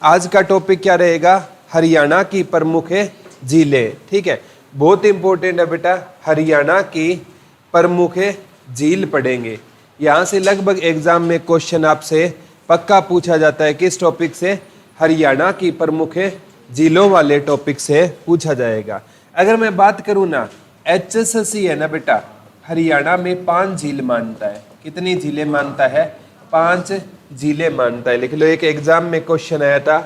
आज का टॉपिक क्या रहेगा? हरियाणा की प्रमुख झीलें। ठीक है, बहुत इंपॉर्टेंट है बेटा। हरियाणा की प्रमुख झील पढ़ेंगे। यहाँ से लगभग एग्जाम में क्वेश्चन आपसे पक्का पूछा जाता है। किस टॉपिक से? हरियाणा की प्रमुख झीलों वाले टॉपिक से पूछा जाएगा। अगर मैं बात करूँ ना, HSSC है ना बेटा, हरियाणा में 5 झील मानता है। कितनी झीलें मानता है? 5 झीलें मानता है। लिख लो, एक एग्जाम में क्वेश्चन आया था,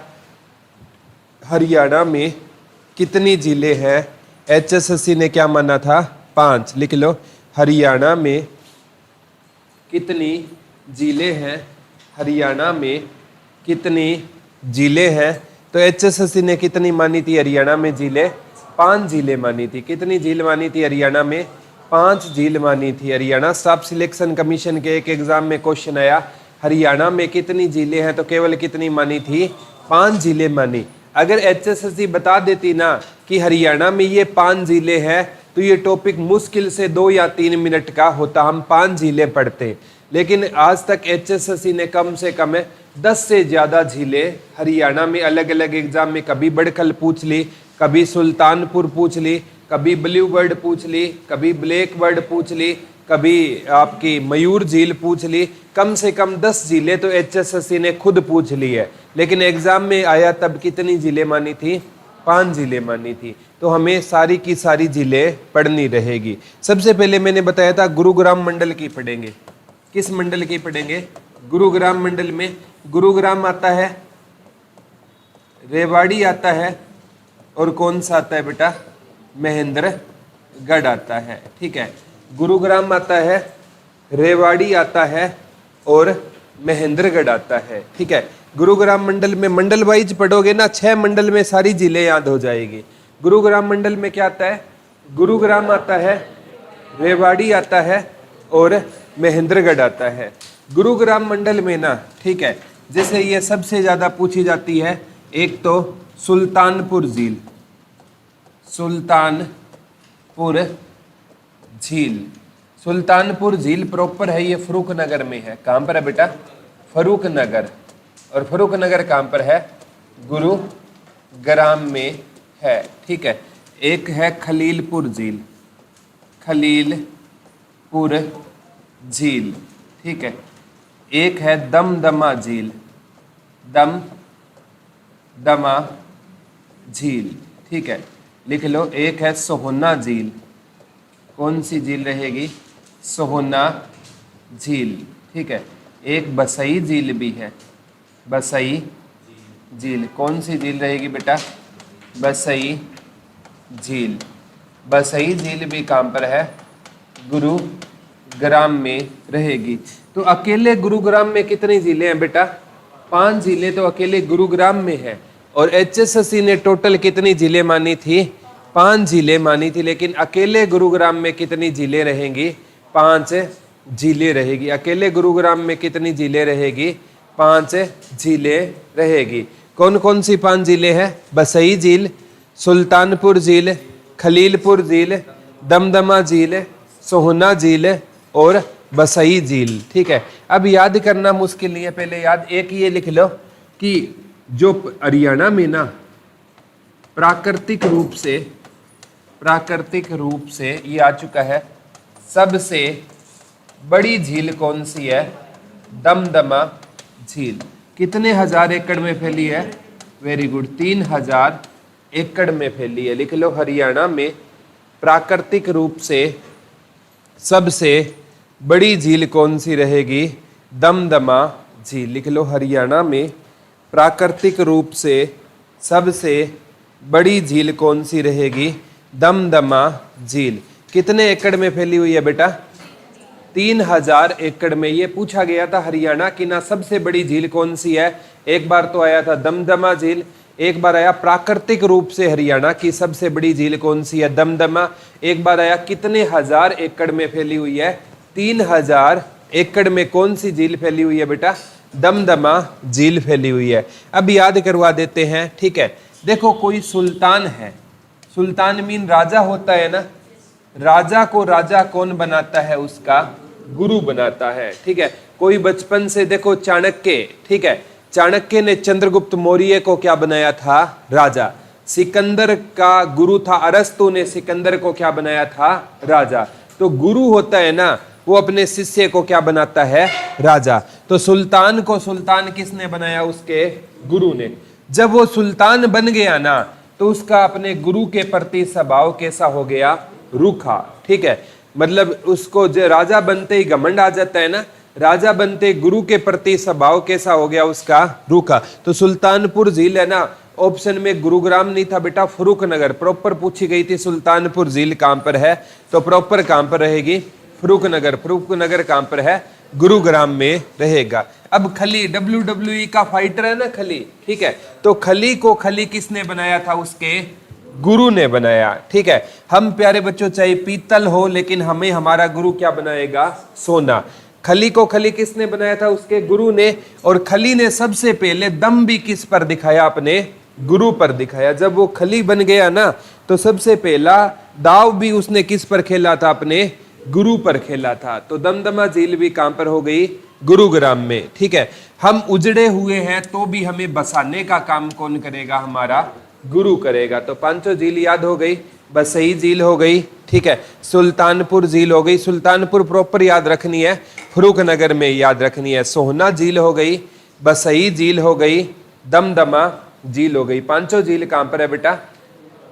हरियाणा में कितनी झीलें हैं? HSSC ने क्या माना था? 5। लिख लो, हरियाणा में कितनी झीलें हैं? हरियाणा में कितनी झीलें हैं? तो HSSC ने कितनी मानी थी हरियाणा में झीलें? 5 झीलें मानी थी। कितनी झील मानी थी हरियाणा में? 5 झील मानी थी। हरियाणा स्टाफ सिलेक्शन कमीशन के एक एग्जाम में क्वेश्चन आया, हरियाणा में कितनी झीलें हैं? तो केवल कितनी मानी थी? 5 झीलें मानी। अगर HSSC बता देती ना कि हरियाणा में ये 5 झीलें हैं, तो ये टॉपिक मुश्किल से 2 या 3 मिनट का होता, हम 5 झीलें पढ़ते। लेकिन आज तक HSSC ने कम से कम 10 से ज़्यादा झीलें हरियाणा में अलग अलग एग्जाम में, कभी बड़खल पूछ ली, कभी सुल्तानपुर पूछ ली, कभी ब्लू बर्ड पूछ ली, कभी ब्लैक बर्ड पूछ ली, कभी आपकी मयूर झील पूछ ली। कम से कम 10 झीलें तो HSSC ने खुद पूछ ली है। लेकिन एग्जाम में आया तब कितनी झीलें मानी थी? 5 झीलें मानी थी। तो हमें सारी की सारी झीलें पढ़नी रहेगी। सबसे पहले मैंने बताया था गुरुग्राम मंडल की पढ़ेंगे। किस मंडल की पढ़ेंगे? गुरुग्राम मंडल में गुरुग्राम आता है, रेवाड़ी आता है, और कौन सा आता है बेटा? महेंद्रगढ़ आता है। ठीक है, गुरुग्राम आता है, रेवाड़ी आता है, और महेंद्रगढ़ आता है। ठीक है, गुरुग्राम मंडल में मंडल वाइज पढ़ोगे ना, 6 मंडल में सारी जिले याद हो जाएगी। गुरुग्राम मंडल में क्या आता है? गुरुग्राम आता है, रेवाड़ी आता है, और महेंद्रगढ़ आता है। गुरुग्राम मंडल में ना, ठीक है, जैसे ये सबसे ज्यादा पूछी जाती है, एक तो सुल्तानपुर झील, सुल्तानपुर झील। सुल्तानपुर झील प्रॉपर है, ये फर्रुखनगर में है। कहाँ पर है बेटा? फर्रुखनगर। और फर्रुखनगर कहाँ पर है? गुरुग्राम में है। ठीक है, एक है खलीलपुर झील, खलीलपुर झील। ठीक है, एक है दमदमा झील, दमदमा झील। ठीक है, लिख लो, एक है सोहना झील। कौन सी झील रहेगी? सोहना झील। ठीक है, एक बसई झील भी है, बसई झील। कौन सी झील रहेगी बेटा? बसई झील। बसई झील भी कहाँ पर है? गुरुग्राम में रहेगी। तो अकेले गुरुग्राम में कितनी झीलें हैं बेटा? 5 झीलें तो अकेले गुरुग्राम में है। और HSSC ने टोटल कितनी झीलें मानी थी? 5 झीलें मानी थी। लेकिन अकेले गुरुग्राम में कितनी झीलें रहेंगी? 5 झीलें रहेगी। अकेले गुरुग्राम में कितनी झीलें रहेगी? 5 झीलें रहेगी। कौन कौन सी 5 झीलें हैं? बसई झील, सुल्तानपुर झील, खलीलपुर झील, दमदमा झील, सोहना झील, और बसई झील। ठीक है, अब याद करना मुश्किल नहीं है। पहले याद एक ये लिख लो कि जो हरियाणा में ना प्राकृतिक रूप से ये आ चुका है, सबसे बड़ी झील कौन सी है? दमदमा झील। कितने हजार एकड़ में फैली है? वेरी गुड, 3000 एकड़ में फैली है। लिख लो, हरियाणा में प्राकृतिक रूप से सबसे बड़ी झील कौन सी रहेगी? दमदमा झील। लिख लो, हरियाणा में प्राकृतिक रूप से सबसे बड़ी झील कौन सी रहेगी? दमदमा झील। कितने एकड़ में फैली हुई है बेटा? 3000 एकड़ में। ये पूछा गया था हरियाणा की ना सबसे बड़ी झील कौन सी है। एक बार तो आया था दमदमा झील, एक बार आया प्राकृतिक रूप से हरियाणा की सबसे बड़ी झील कौन सी है? दमदमा। एक बार आया कितने हजार एकड़ में फैली हुई है? 3000 एकड़ में कौन सी झील फैली हुई है बेटा? दमदमा झील फैली हुई है। अब याद करवा देते हैं। ठीक है, देखो, कोई सुल्तान है, सुल्तान मीन राजा होता है ना, राजा को राजा कौन बनाता है? उसका गुरु बनाता है। ठीक है, कोई बचपन से देखो चाणक्य, ठीक है, चाणक्य ने चंद्रगुप्त मौर्य को क्या बनाया था? राजा। सिकंदर का गुरु था अरस्तु ने सिकंदर को क्या बनाया था? राजा। तो गुरु होता है ना, वो अपने शिष्य को क्या बनाता है? राजा। तो सुल्तान को सुल्तान किसने बनाया? उसके गुरु ने। जब वो सुल्तान बन गया ना, तो उसका अपने गुरु के प्रति स्वभाव कैसा हो गया? रूखा। ठीक है, मतलब उसको जो राजा बनते ही घमंड आ जाता है ना, राजा बनते गुरु के प्रति स्वभाव कैसा हो गया उसका? रूखा। तो सुल्तानपुर झील है ना, ऑप्शन में गुरुग्राम नहीं था बेटा, फर्रुखनगर। प्रॉपर पूछी गई थी सुल्तानपुर झील कहां पर है, तो प्रॉपर कहां पर रहेगी? फर्रुखनगर। फर्रुखनगर कहां पर है? गुरुग्राम में रहेगा। अब खली, WWE का फाइटर है ना खली, ठीक है, तो खली को खली किसने बनाया था? उसके गुरु ने बनाया। ठीक है, हम प्यारे बच्चों चाहे पीतल हो, लेकिन हमें हमारा गुरु क्या बनाएगा? सोना। खली को खली किसने बनाया था? उसके गुरु ने। और खली ने सबसे पहले दम भी किस पर दिखाया? अपने गुरु पर दिखाया। जब वो खली बन गया ना, तो सबसे पहला दाव भी उसने किस पर खेला था? अपने गुरु पर खेला था। तो दमदमा झील भी कहां पर हो गई? गुरुग्राम में। ठीक है, हम उजड़े हुए हैं तो भी हमें बसाने का काम कौन करेगा? हमारा गुरु करेगा। तो पांचों झील याद हो गई। बसई झील हो गई, ठीक है, सुल्तानपुर झील हो गई, सुल्तानपुर प्रॉपर याद रखनी है, फर्रुखनगर में याद रखनी है, सोहना झील हो गई, बसई झील हो गई, दमदमा झील हो गई। पांचों झील कहां पर है बेटा?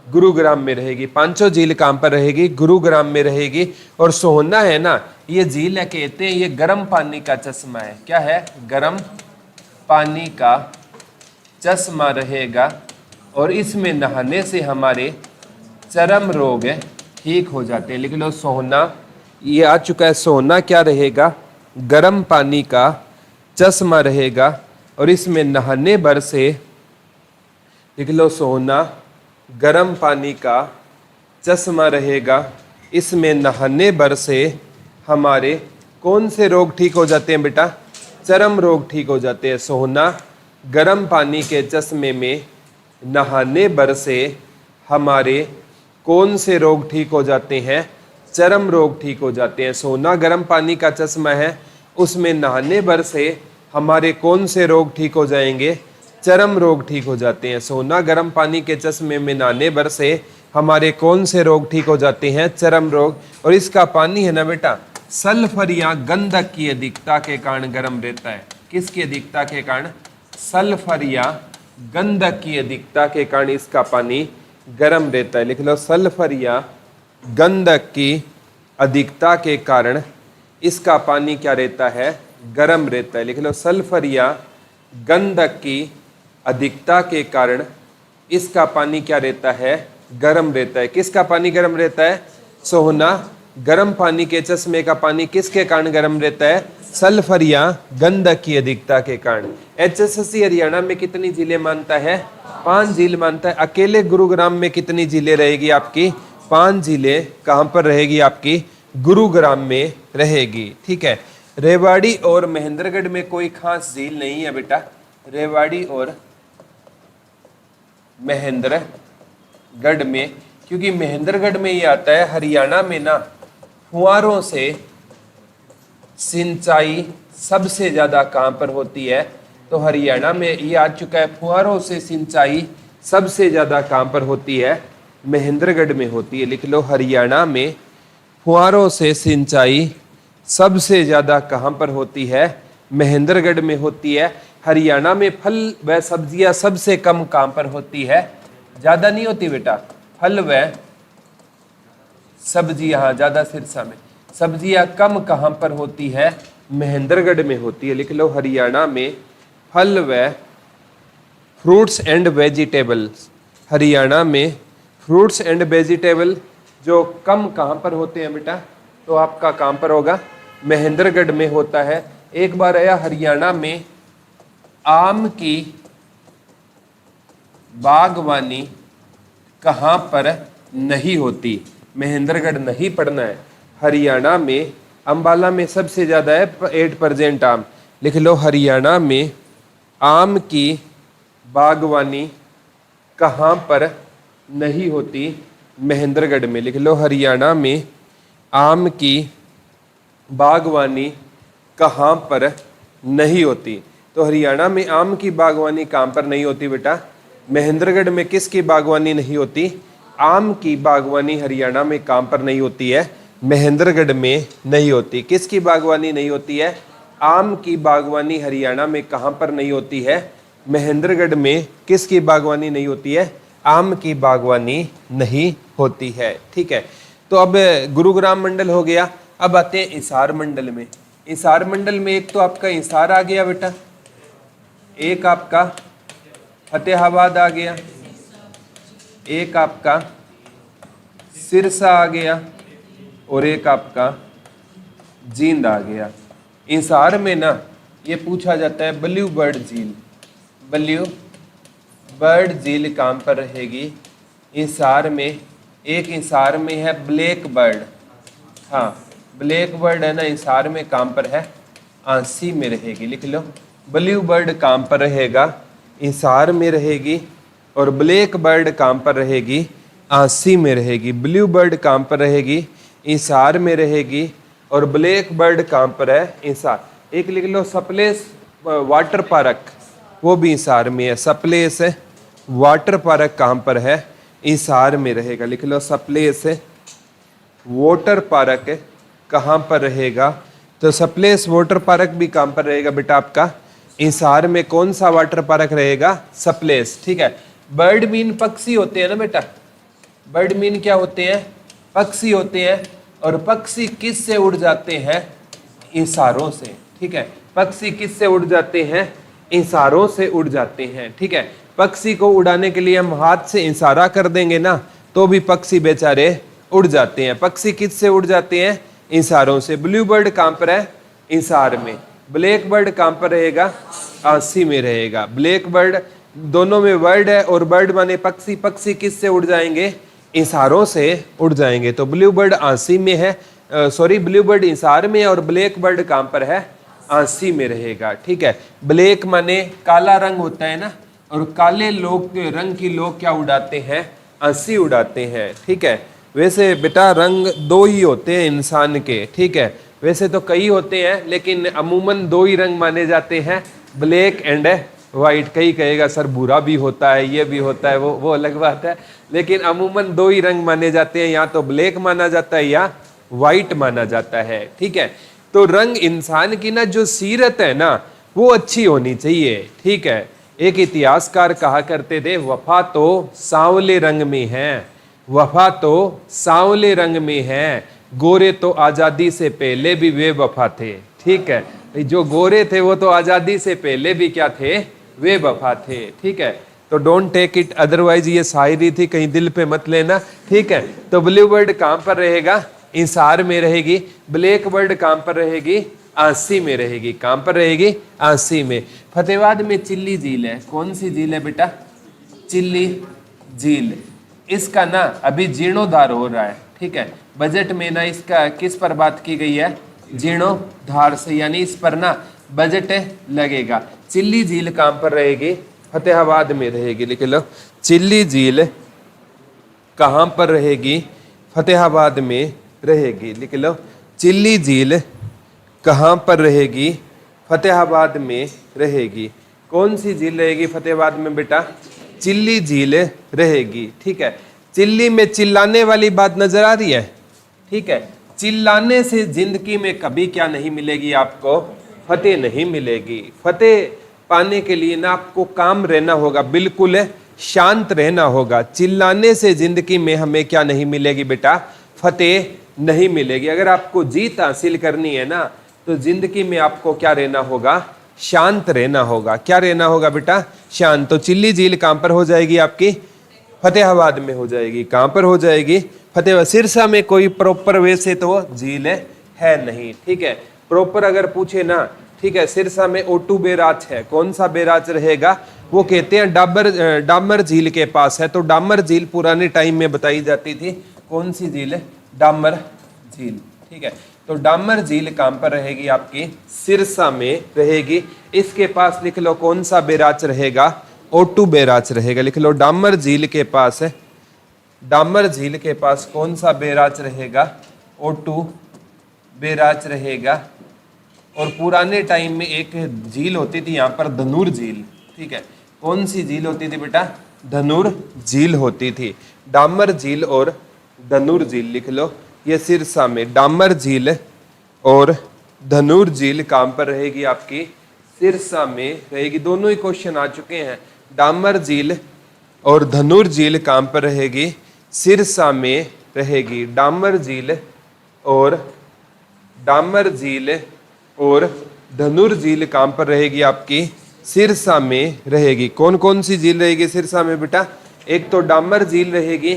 गुरुग्राम में रहेगी। पांचों झील कहां पर रहेगी? गुरुग्राम में रहेगी। और सोहना है ना, ये झील है, कहते हैं ये गर्म पानी का चश्मा है। क्या है? गर्म पानी का चश्मा रहेगा, और इसमें नहाने से हमारे चर्म रोग ठीक हो जाते हैं। लिख लो सोहना, ये आ चुका है। सोहना क्या रहेगा? गर्म पानी का चश्मा रहेगा, और इसमें नहाने भर से, लिख लो सोहना गर्म पानी का चश्मा रहेगा, इसमें नहाने भर से हमारे कौन से रोग ठीक हो जाते हैं बेटा? चर्म रोग ठीक हो जाते हैं। सोहना गर्म पानी के चश्मे में नहाने भर से हमारे कौन से रोग ठीक हो जाते हैं? चर्म रोग ठीक हो जाते हैं। सोना गर्म पानी का चश्मा है, उसमें नहाने भर से हमारे कौन से रोग ठीक हो जाएंगे? चर्म रोग ठीक हो जाते हैं। सोना गर्म पानी के चश्मे में नहाने भर से हमारे कौन से रोग ठीक हो जाते हैं? चर्म रोग। और इसका पानी है ना बेटा, सल्फर या गंधक की अधिकता के कारण गर्म रहता है। किसकी अधिकता के कारण? सल्फर या गंधक की अधिकता के कारण इसका पानी गर्म रहता है। लिख लो सल्फर या गंधक की अधिकता के कारण इसका पानी क्या रहता है? गर्म रहता है। लिख लो सल्फर या गंधक की अधिकता के कारण इसका पानी क्या रहता है? गर्म रहता है। किसका पानी गर्म रहता है? सोहना गर्म पानी के चश्मे का पानी किसके कारण गर्म रहता है? सल्फर या गंधक की अधिकता के कारण। HSSC हरियाणा में कितनी झीलें मानता है? 5 झील मानता है। अकेले गुरुग्राम में कितनी झीलें रहेगी आपकी? 5 झीलें कहां पर रहेगी आपकी? गुरुग्राम में रहेगी। ठीक है, रेवाड़ी और महेंद्रगढ़ में कोई खास झील नहीं है बेटा। रेवाड़ी और महेंद्रगढ़ में, क्योंकि महेंद्रगढ़ में ये आता है हरियाणा में ना, फुहारों से सिंचाई सबसे ज्यादा कहां पर होती है? तो हरियाणा में ये आ चुका है। फुहारों से सिंचाई सबसे ज्यादा कहां पर होती है? महेंद्रगढ़ में होती है। लिख लो हरियाणा में फुहारों से सिंचाई सबसे ज्यादा कहां पर होती है? महेंद्रगढ़ में होती है। हरियाणा में फल व सब्जियां सबसे कम कहां पर होती है? ज्यादा नहीं होती बेटा, फल व सब्जियां, हाँ ज्यादा सिरसा में। सब्जियां कम कहां पर होती है? महेंद्रगढ़ में होती है। लिख लो हरियाणा में फल व फ्रूट्स एंड वेजिटेबल्स, हरियाणा में फ्रूट्स एंड वेजिटेबल जो कम कहां पर होते हैं बेटा? तो आपका कहां पर होगा? महेंद्रगढ़ में होता है। एक बार आया हरियाणा में आम की बागवानी कहां पर नहीं होती? महेंद्रगढ़ नहीं पढ़ना है। हरियाणा में अंबाला में सबसे ज्यादा है 8% आम। लिख लो हरियाणा में आम की बागवानी कहां पर नहीं होती? महेंद्रगढ़ में। लिख लो हरियाणा में आम की बागवानी कहां पर नहीं होती? तो हरियाणा में आम की बागवानी कहाँ पर नहीं होती बेटा? महेंद्रगढ़ में किसकी बागवानी नहीं होती? आम की बागवानी हरियाणा में कहाँ पर नहीं होती है? महेंद्रगढ़ में नहीं होती। किसकी बागवानी नहीं होती है? आम की बागवानी हरियाणा में कहाँ पर नहीं होती है? महेंद्रगढ़ में। किसकी बागवानी नहीं होती है? आम की बागवानी नहीं होती है। ठीक है, तो अब गुरुग्राम मंडल हो गया। अब आते हैं हिसार मंडल में। हिसार मंडल में एक तो आपका हिसार आ गया बेटा, एक आपका फतेहाबाद आ गया, एक आपका सिरसा आ गया और एक आपका जींद आ गया। हिसार में ना ये पूछा जाता है ब्लू बर्ड झील। ब्लू बर्ड झील कहाँ पर रहेगी? हिसार में। एक हिसार में है ब्लैक बर्ड, हाँ ब्लैक बर्ड है ना, हिसार में कहाँ पर है? आंसी में रहेगी। लिख लो, ब्लू बर्ड कहाँ पर रहेगा? हिसार में रहेगी। और ब्लैक बर्ड कहाँ पर रहेगी? आंसी में रहेगी। ब्लू बर्ड कहाँ पर रहेगी? हिसार में रहेगी। और ब्लैक बर्ड कहाँ पर है? हिसार। एक लिख लो सप्लेस वाटर पार्क, वो भी हिसार में है। सप्लेस वाटर पार्क कहाँ पर है? हिसार में रहेगा। लिख लो सप्लेस वाटर पार्क कहाँ पर रहेगा? तो सप्लेस वाटर पार्क भी कहाँ पर रहेगा बेटा आपका? हिसार में। कौन सा वाटर पार्क रहेगा? सप्लेस। ठीक है, बर्ड मीन पक्षी होते हैं ना बेटा। बर्ड मीन क्या होते हैं? पक्षी होते हैं। और पक्षी किस से उड़ जाते हैं? हिसारों से। ठीक है, पक्षी किस से उड़ जाते हैं? हिसारों से उड़ जाते हैं। ठीक है, पक्षी को उड़ाने के लिए हम हाथ से इशारा कर देंगे ना, तो भी पक्षी बेचारे उड़ जाते हैं। पक्षी किस से उड़ जाते हैं? हिसारों से। ब्लू बर्ड कहाँ पर है? हिसार में। ब्लैक बर्ड कहाँ पर रहेगा? आंसी में रहेगा। ब्लैक बर्ड, दोनों में वर्ड है और बर्ड माने पक्षी। पक्षी किस से उड़ जाएंगे? हिसारों से उड़ जाएंगे। तो ब्लू बर्ड आंसी में है, सॉरी ब्लू बर्ड हिसार में है और ब्लैक बर्ड कहाँ पर है? आंसी में रहेगा। ठीक है, ब्लैक माने काला रंग होता है ना, और काले लोग रंग की लोग क्या उड़ाते हैं? आंसी उड़ाते हैं। ठीक है, वैसे बेटा रंग दो ही होते हैं इंसान के। ठीक है, वैसे तो कई होते हैं लेकिन अमूमन दो ही रंग माने जाते हैं, ब्लैक एंड वाइट। कई कहेगा सर बुरा भी होता है, ये भी होता है, वो अलग बात है, लेकिन अमूमन दो ही रंग माने जाते हैं, या तो ब्लैक माना जाता है या वाइट माना जाता है। ठीक है, तो रंग इंसान की ना जो सीरत है ना वो अच्छी होनी चाहिए। ठीक है, एक इतिहासकार कहा करते थे वफा तो सांवले रंग में है, वफा तो सांवले रंग में है, गोरे तो आजादी से पहले भी वे वफा थे। ठीक है, जो गोरे थे वो तो आजादी से पहले भी क्या थे? वे वफा थे। ठीक है, तो डोंट टेक इट अदरवाइज, ये शायरी थी, कहीं दिल पे मत लेना। ठीक है, तो ब्लू बर्ड कहाँ पर रहेगा? हिसार में रहेगी। ब्लैक बर्ड कहाँ पर रहेगी? आंसी में रहेगी। कहाँ पर रहेगी? आंसी में। फतेहाबाद में चिल्ली झील है। कौन सी झील है बेटा? चिल्ली झील। इसका ना अभी जीर्णोद्धार हो रहा है। ठीक है, बजट में ना इसका किस पर बात की गई है? जीर्णोद्धार से, यानी इस पर ना बजट लगेगा। चिल्ली झील कहाँ पर रहेगी? फतेहाबाद में रहेगी। लिख लो, चिल्ली झील कहाँ पर रहेगी? फतेहाबाद में रहेगी। लिख लो, चिल्ली झील कहाँ पर रहेगी? फतेहाबाद में रहेगी। कौन सी झील रहेगी फतेहाबाद में बेटा? चिल्ली झील रहेगी। ठीक है, चिल्ली में चिल्लाने वाली बात नजर आ रही है। ठीक है, चिल्लाने से जिंदगी में कभी क्या नहीं मिलेगी आपको? फतेह नहीं मिलेगी। फतेह पाने के लिए ना आपको काम रहना होगा, बिल्कुल शांत रहना होगा। चिल्लाने से जिंदगी में हमें क्या नहीं मिलेगी बेटा? फतेह नहीं मिलेगी। अगर आपको जीत हासिल करनी है ना तो जिंदगी में आपको क्या रहना होगा? शांत रहना होगा। क्या रहना होगा बेटा? शांत। तो चिल्ली झील कहाँ पर हो जाएगी आपकी? फतेहाबाद में हो जाएगी। कहाँ पर हो जाएगी? फतेहाबाद। सिरसा में कोई प्रॉपर वैसे तो झील है नहीं। ठीक है, प्रॉपर अगर पूछे ना, ठीक है, सिरसा में ओटू बैराज है। कौन सा बैराज रहेगा? वो कहते हैं डामर झील के पास है। तो डामर झील पुराने टाइम में बताई जाती थी। कौन सी झील है? डामर झील। ठीक है, तो डामर झील कहाँ पर रहेगी आपकी? सिरसा में रहेगी। इसके पास लिख लो कौन सा बैराज रहेगा? ओटू बैराज रहेगा। लिख लो, डामर झील के पास है, डामर झील के पास कौन सा बैराज रहेगा? ओटू बैराज रहेगा। और पुराने टाइम में एक झील होती थी यहाँ पर, धनुर झील। ठीक है, कौन सी झील होती थी बेटा? धनुर झील होती थी। डामर झील और धनुर झील लिख लो, ये सिरसा में। डामर झील और धनुर झील कहाँ पर रहेगी आपकी? सिरसा में रहेगी। दोनों ही क्वेश्चन आ चुके हैं। डामर झील और धनुर झील कहाँ पर रहेगी? सिरसा में रहेगी। डामर झील और धनुर झील कहाँ पर रहेगी आपकी? सिरसा में रहेगी। कौन कौन सी झील रहेगी सिरसा में बेटा? एक तो डामर झील रहेगी,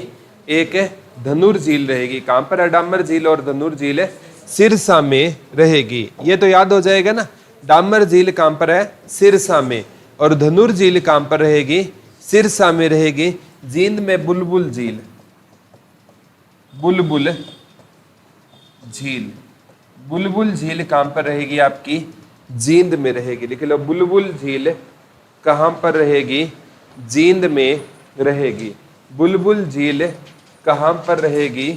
एक धनुर झील रहेगी। कहाँ पर है डामर झील और धनुर झील? सिरसा में रहेगी। ये तो याद हो जाएगा ना। डामर झील कहाँ पर है? सिरसा में। और धनुर झील कहाँ पर रहेगी? सिरसा में रहेगी। जींद में बुलबुल झील, बुलबुल झील, बुलबुल झील कहाँ पर रहेगी आपकी? जींद में रहेगी। लिख लो, बुलबुल झील कहाँ पर रहेगी? जींद में रहेगी। बुलबुल झील कहाँ पर रहेगी?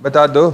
बता दो।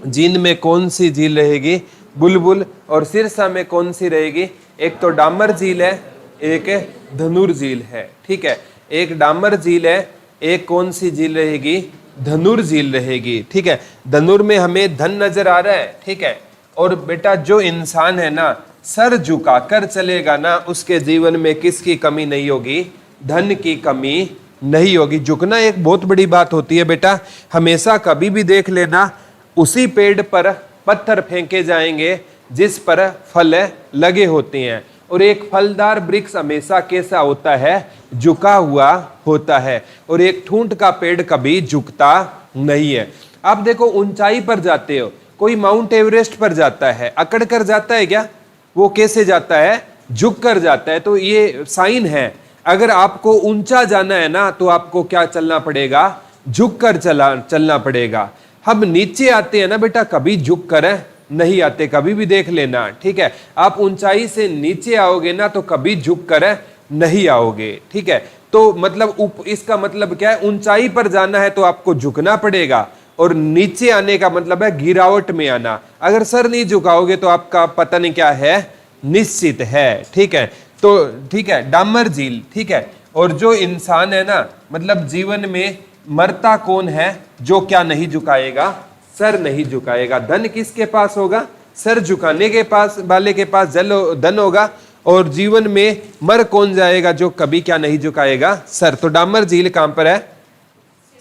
जींद में कौन सी झील रहेगी? बुलबुल। और सिरसा में कौन सी रहेगी? एक तो डामर झील है, एक धनुर झील है। ठीक है, एक डामर झील है, एक कौन सी झील रहेगी? धनुर झील रहेगी। ठीक है, धनुर में हमें धन नजर आ रहा है। ठीक है, और बेटा जो इंसान है ना सर झुकाकर चलेगा ना, उसके जीवन में किसकी कमी नहीं होगी? धन की कमी नहीं होगी। झुकना एक बहुत बड़ी बात होती है बेटा। हमेशा कभी भी देख लेना, उसी पेड़ पर पत्थर फेंके जाएंगे जिस पर फल लगे होते हैं। और एक फलदार वृक्ष हमेशा कैसा होता है? झुका हुआ होता है। और एक ठूंठ का पेड़ कभी झुकता नहीं है। आप देखो, ऊंचाई पर जाते हो, कोई माउंट एवरेस्ट पर जाता है, अकड़ कर जाता है क्या? वो कैसे जाता है? झुक कर जाता है। तो ये साइन है, अगर आपको ऊंचा जाना है ना तो आपको क्या चलना पड़ेगा? झुक कर चलना पड़ेगा। हम नीचे आते हैं ना बेटा, कभी झुक कर नहीं आते, कभी भी देख लेना। ठीक है, आप ऊंचाई से नीचे आओगे ना तो कभी झुक कर नहीं आओगे। ठीक है, तो मतलब इसका मतलब क्या है? ऊंचाई पर जाना है तो आपको झुकना पड़ेगा, और नीचे आने का मतलब है गिरावट में आना। अगर सर नहीं झुकाओगे तो आपका पता नहीं क्या है, निश्चित है। ठीक है, तो ठीक है, डामर झील। ठीक है, और जो इंसान है ना, मतलब जीवन में मरता कौन है? जो क्या नहीं झुकाएगा? सर नहीं झुकाएगा। धन किसके पास होगा? सर झुकाने के पास वाले के पास धन होगा। और जीवन में मर कौन जाएगा? जो कभी क्या नहीं झुकाएगा? सर। तो डामर झील कहां पर है?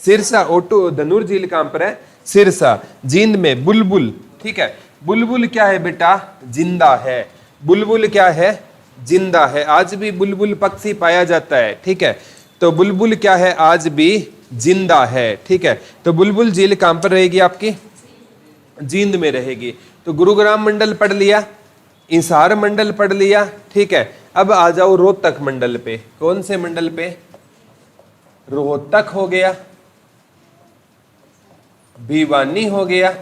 सिरसा। ओटो धनुर झील कहां पर है? सिरसा। जींद में बुलबुल। ठीक है, बुलबुल क्या है बेटा? जिंदा है। बुलबुल क्या है? जिंदा है। आज भी बुलबुल पक्षी पाया जाता है। ठीक है, तो बुलबुल क्या है? आज भी जिंदा है। ठीक है, तो बुलबुल झील कहां पर रहेगी आपकी? जींद में रहेगी। तो गुरुग्राम मंडल पढ़ लिया, इंसार मंडल पढ़ लिया। ठीक है, अब आ जाओ रोहतक मंडल पे। कौन से मंडल पे? रोहतक हो गया, भिवानी हो गया,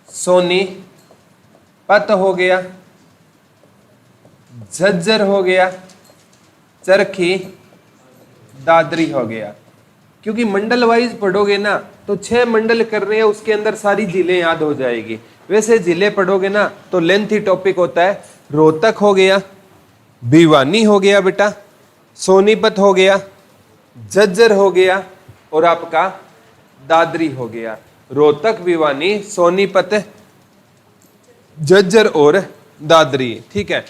सोनीपत हो गया, झज्जर हो गया, चरखी, दादरी हो गया। क्योंकि मंडल वाइज पढ़ोगे ना तो 6 मंडल कर रहे हैं, उसके अंदर सारी जिले याद हो जाएगी। वैसे जिले पढ़ोगे ना तो लेंथी टॉपिक होता है। रोहतक हो गया, भिवानी हो गया बेटा, सोनीपत हो गया, झज्जर हो गया, और आपका दादरी हो गया। रोहतक, भिवानी, सोनीपत, झज्जर और दादरी। ठीक है,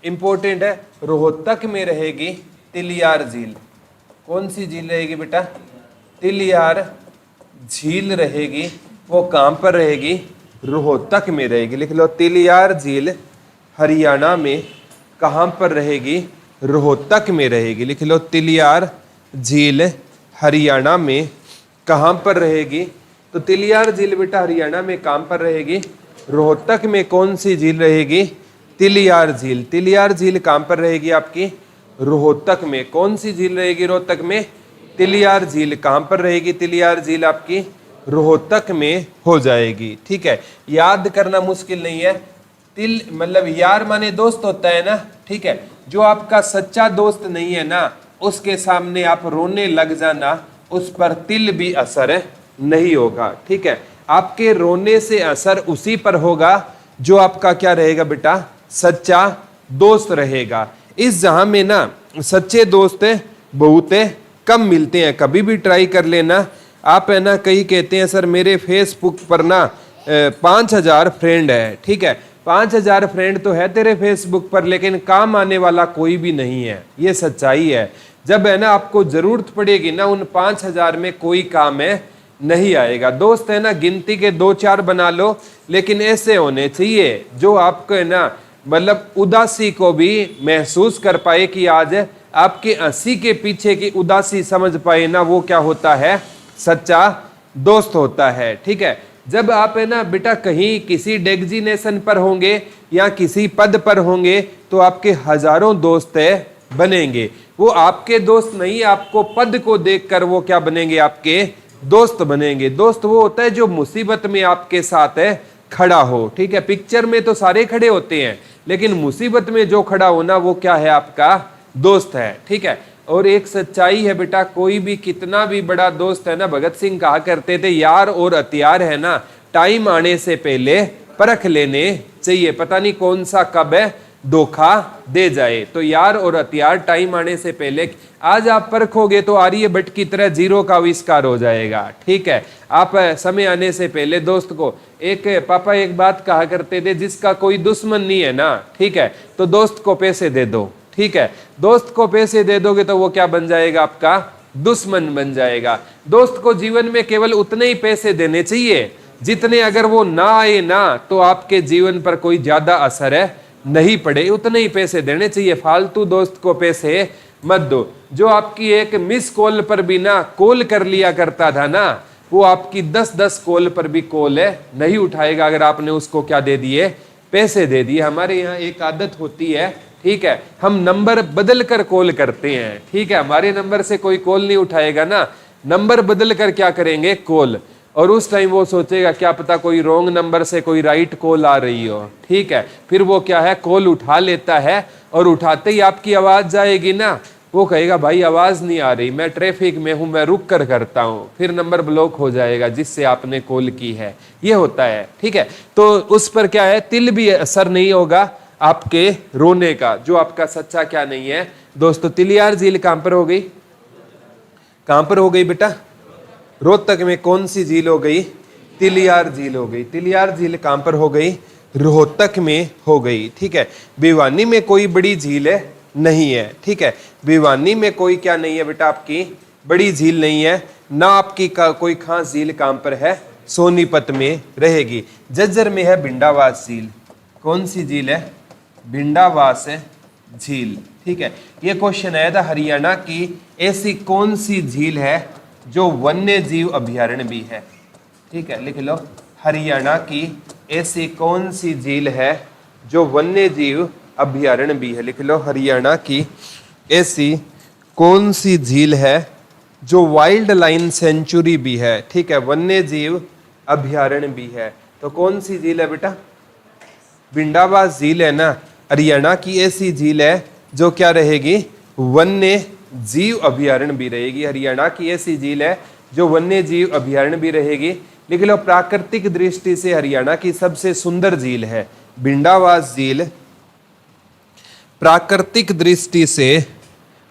इंपॉर्टेंट है। रोहतक में रहेगी तिलियार झील। कौन सी झील रहेगी बेटा? तिलियार झील रहेगी। वो कहां पर रहेगी? रोहतक में रहेगी। लिख लो, तिलियार झील हरियाणा में कहां पर रहेगी? रोहतक में रहेगी। लिख लो, तिलियार झील हरियाणा में कहां पर रहेगी? तो तिलियार झील बेटा हरियाणा में कहां पर रहेगी? रोहतक में। कौन सी झील रहेगी? तिलियार झील। तिलियार झील कहां पर रहेगी आपकी? रोहतक में। कौन सी झील रहेगी रोहतक में? तिलियार झील। कहां पर रहेगी तिलियार झील आपकी? रोहतक में हो जाएगी। ठीक है, याद करना मुश्किल नहीं है। तिल मतलब यार माने दोस्त होता है ना। ठीक है, जो आपका सच्चा दोस्त नहीं है ना, उसके सामने आप रोने लग जाना, उस पर तिल भी असर नहीं होगा। ठीक है, आपके रोने से असर उसी पर होगा जो आपका क्या रहेगा बेटा, सच्चा दोस्त रहेगा। इस जहां में ना सच्चे दोस्त बहुत कम मिलते हैं, कभी भी ट्राई कर लेना आप, है ना। कई कहते हैं सर मेरे फेसबुक पर ना 5000 फ्रेंड है, ठीक है, 5000 फ्रेंड तो है तेरे फेसबुक पर, लेकिन काम आने वाला कोई भी नहीं है। ये सच्चाई है। जब है ना आपको जरूरत पड़ेगी ना, उन 5000 में कोई काम है नहीं आएगा। दोस्त है ना गिनती के 2-4 बना लो, लेकिन ऐसे होने चाहिए जो आपको है ना मतलब उदासी को भी महसूस कर पाए कि आज आपके हंसी के पीछे की उदासी समझ पाए ना, वो क्या होता है, सच्चा दोस्त होता है। ठीक है, जब आप है ना बेटा कहीं किसी डेजिग्नेशन पर होंगे या किसी पद पर होंगे तो आपके हजारों दोस्त बनेंगे। वो आपके दोस्त नहीं, आपको पद को देखकर वो क्या बनेंगे, आपके दोस्त बनेंगे। दोस्त वो होता है जो मुसीबत में आपके साथ खड़ा हो। ठीक है, पिक्चर में तो सारे खड़े होते हैं, लेकिन मुसीबत में जो खड़ा होना वो क्या है, आपका दोस्त है। ठीक है, और एक सच्चाई है बेटा, कोई भी कितना भी बड़ा दोस्त है ना, भगत सिंह कहा करते थे यार और हथियार है ना टाइम आने से पहले परख लेने चाहिए, पता नहीं कौन सा कब धोखा दे जाए। तो यार और हथियार टाइम आने से पहले आज आप परखोगे तो आर्यभट्ट की तरह जीरो का आविष्कार हो जाएगा। ठीक है, आप समय आने से पहले दोस्त को, एक पापा एक बात कहा करते थे, जिसका कोई दुश्मन नहीं है ना, ठीक है, तो दोस्त को पैसे दे दो। ठीक है, दोस्त को पैसे दे दोगे तो वो क्या बन जाएगा, आपका दुश्मन बन जाएगा। दोस्त को जीवन में केवल उतने ही पैसे देने चाहिए जितने, अगर वो ना आए ना तो आपके जीवन पर कोई ज्यादा असर नहीं पड़े, उतने ही पैसे देने चाहिए। फालतू दोस्त को पैसे मत दो। जो आपकी एक मिस कॉल पर भी ना कॉल कर लिया करता था ना, वो आपकी 10-10 कॉल पर भी कॉल नहीं उठाएगा अगर आपने उसको क्या दे दिए, पैसे दे दिए। हमारे यहाँ एक आदत होती है, ठीक है, हम नंबर बदल कर कॉल करते हैं। ठीक है, हमारे नंबर से कोई कॉल नहीं उठाएगा ना, नंबर बदल कर क्या करेंगे, कॉल। और उस टाइम वो सोचेगा क्या पता कोई रॉन्ग नंबर से कोई राइट कॉल आ रही हो। ठीक है, फिर वो क्या है, कॉल उठा लेता है, और उठाते ही आपकी आवाज जाएगी ना, वो कहेगा भाई आवाज नहीं आ रही, मैं ट्रैफिक में हूं, मैं रुक कर करता हूं, फिर नंबर ब्लॉक हो जाएगा जिससे आपने कॉल की है। ये होता है। ठीक है, तो उस पर क्या है, तिल भी असर नहीं होगा आपके रोने का, जो आपका सच्चा क्या नहीं है दोस्तों। तिलियार झील कहां पर हो गई, कहां पर हो गई बेटा, रोहतक में कौन सी झील हो गई, तिलियार झील हो गई। तिलियार झील कहां पर हो गई, रोहतक में हो गई। ठीक है, भिवानी में कोई बड़ी झील नहीं है। ठीक है, भिवानी में कोई क्या नहीं है बेटा, आपकी बड़ी झील नहीं है ना, आपकी कोई खास झील कहां पर है, सोनीपत में रहेगी। जज्जर में है भिंडावास झील, कौन सी झील है, भिंडावास झील। ठीक है, ये क्वेश्चन आया था, हरियाणा की ऐसी कौन सी झील है जो वन्य जीव अभयारण्य भी है। ठीक है, लिख लो, हरियाणा की ऐसी कौन सी झील है जो वन्य जीव अभयारण्य भी है। लिख लो, हरियाणा की ऐसी कौन सी झील है जो वाइल्ड लाइन सेंचुरी भी है। ठीक है, वन्य जीव अभयारण्य भी है। तो कौन सी झील है बेटा, भिंडावास झील है ना, हरियाणा की ऐसी झील है जो क्या रहेगी, वन्य जीव अभयारण्य भी रहेगी। हरियाणा की ऐसी झील है जो वन्य जीव अभयारण्य भी रहेगी। लिख लो, प्राकृतिक दृष्टि से हरियाणा की सबसे सुंदर झील है भिंडावास झील। प्राकृतिक दृष्टि से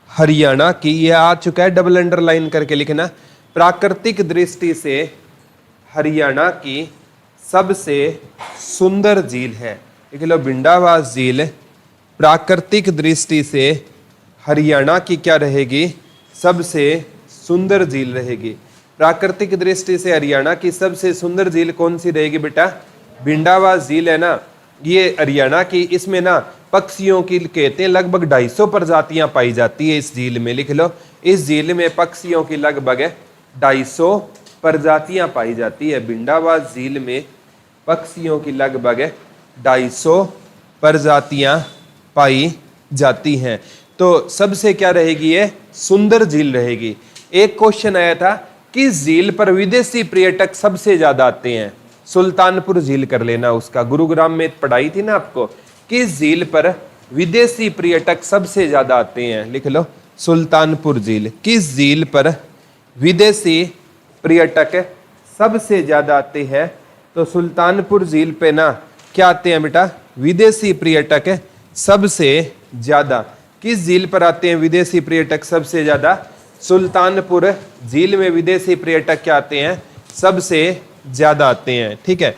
हरियाणा की, यह आ चुका है, डबल अंडरलाइन करके लिखना, प्राकृतिक दृष्टि से हरियाणा की सबसे सुंदर झील है। लिख लो, भिंडावास झील प्राकृतिक दृष्टि से हरियाणा की क्या रहेगी, सबसे सुंदर झील रहेगी। प्राकृतिक दृष्टि से हरियाणा की सबसे सुंदर झील कौन सी रहेगी बेटा, भिंडावास झील है ना, ये हरियाणा की। इसमें ना पक्षियों की कहते हैं लगभग 250 प्रजातियां पाई जाती है इस झील में। लिख लो, इस झील में पक्षियों की लगभग 250 प्रजातियां पाई जाती है। भिंडावास झील में पक्षियों की लगभग 250 प्रजातियां पाई जाती हैं। तो सबसे क्या रहेगी, ये सुंदर झील रहेगी। एक क्वेश्चन आया था, किस झील पर विदेशी पर्यटक सबसे ज्यादा आते हैं। सुल्तानपुर झील कर लेना, उसका गुरुग्राम में पढ़ाई थी ना आपको, किस झील पर विदेशी पर्यटक सबसे ज्यादा आते हैं। लिख लो, सुल्तानपुर झील। किस झील पर विदेशी पर्यटक सबसे ज्यादा आते हैं, तो सुल्तानपुर झील पे ना क्या आते हैं बेटा, विदेशी पर्यटक सबसे ज्यादा। किस झील पर आते हैं विदेशी पर्यटक सबसे ज्यादा? सुल्तानपुर झील में विदेशी पर्यटक क्या आते हैं? सबसे ज्यादा आते हैं। ठीक है,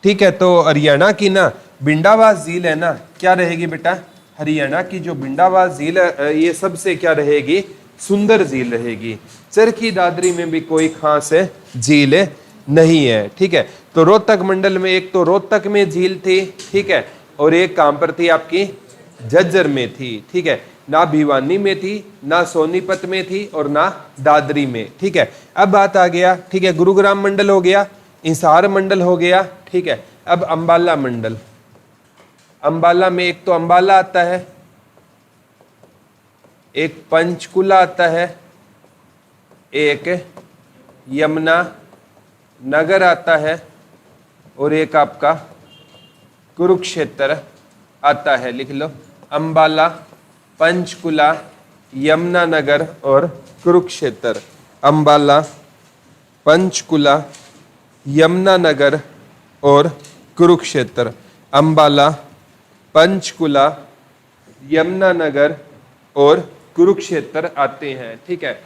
ठीक है। तो हरियाणा की ना बिंडावास झील है ना, क्या रहेगी बेटा? हरियाणा की जो बिंडावास झील है ये सबसे क्या रहेगी? सुंदर झील रहेगी। चरखी दादरी में भी कोई खास झील नहीं है। ठीक है, तो रोहतक मंडल में एक तो रोहतक में झील थी, ठीक है, और एक कहां पर थी आपकी? झज्जर में थी। ठीक है, ना भिवानी में थी, ना सोनीपत में थी, और ना दादरी में। ठीक है, अब बात आ गया, ठीक है, गुरुग्राम मंडल हो गया, हिसार मंडल हो गया। ठीक है, अब अंबाला मंडल। अंबाला में एक तो अंबाला आता है, एक पंचकुला आता है, एक यमुना नगर आता है, और एक आपका कुरुक्षेत्र आता है। लिख लो, अंबाला, पंचकुला, यमुना नगर और कुरुक्षेत्र। अंबाला, पंचकुला, यमुना नगर और कुरुक्षेत्र। अंबाला, पंचकुला, यमुना नगर और कुरुक्षेत्र आते हैं। ठीक है,